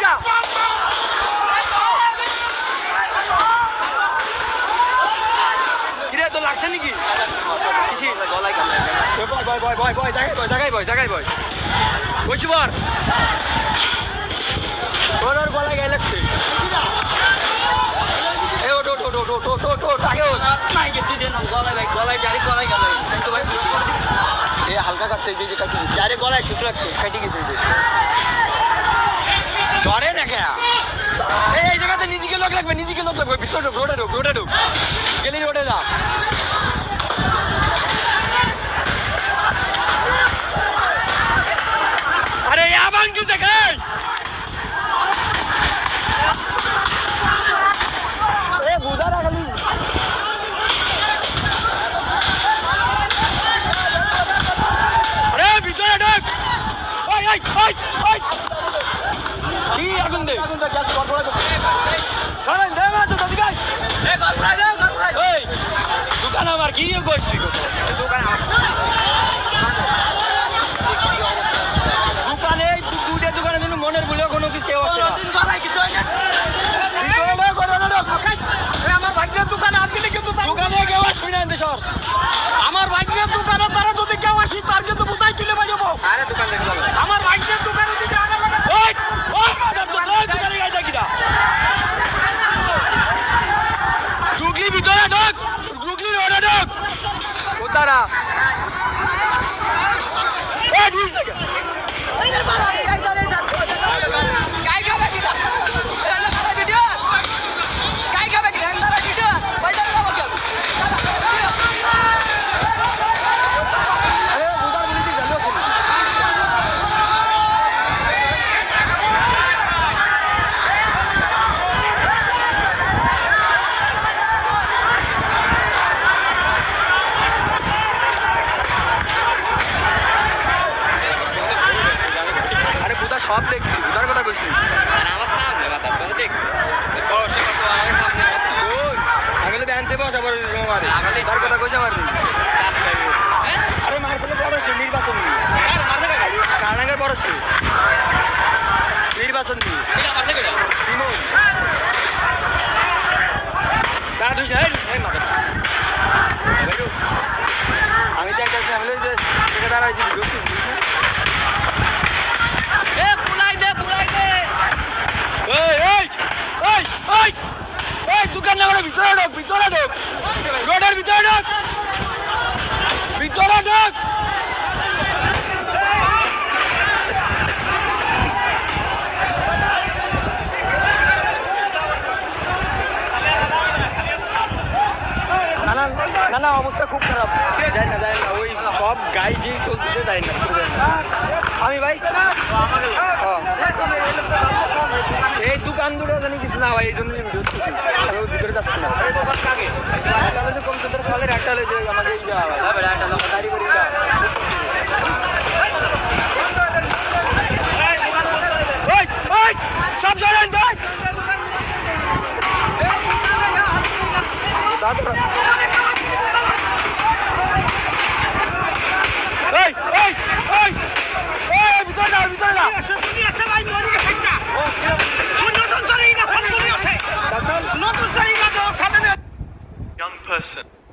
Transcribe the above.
আচ্ছা কিরে তো লাগছে নাকি জায়গায় বয় বলছি বর ওর গলায় গায়ে লাগছে হালকা কাটছে এই যে কাটি দিচ্ছে আরে গলায় শুকনো লাগছে কাটি গেছে এই যে ধরে না খেয়া এই জায়গাতে নিজেকে লোক লাগবে ভিতরে ঢুক রোডে ঢুক গেলি রোডে যা আরে আবান কি দেখাই বুঝা না খালি আরে ভিতরে ঢুক কি আগুন দে গ্যাস বড় ছাড়েন দে মা তো দিগাই এই দোকান আমার কি গোষ্ঠী দোকানে দুইটা দোকানের জন্য মনের ভুলে কোনো কিছু কেউ আছে আমার ভাগ্যের দোকানে আপনি কিন্তু দোকানে কেউ আসবি না সর আমার ভাগ্যের দোকানে তারা যদি কেউ আসি তার কিন্তু বুতাই তুলে বাজাবো আরে দোকান দেখে আমার ভাগ্যের দোকানে যদি গুগলি ভিতরে ঢোক গুগলি রোডে ঢোক ও তারা সব দেখছি উদার কথা বলছি আমার সামনে দেখছি আগলে ব্যান্সে বসা পড়ে তার কথা কইছে আমার আরে মার ফেলে বড় হচ্ছে নির্বাচন কারণের বড় হচ্ছে নির্বাচন আমি তো একটা ফ্যামিলি যে দাঁড়াইছি দোকান না ভিতরে ঢোক রোডের ভিতরে ঢোক না অবস্থা খুব খারাপ যায় না ওই সব গাই যে চলতেছে যায় না আমি ভাই এই দোকান দুটো জানি কিছু না ভাই এই জন্য ভিতরে যাচ্ছি না কম সুন্দর ফলের একটা যে আমাদের গাড়ি করি সব জানেন Young person.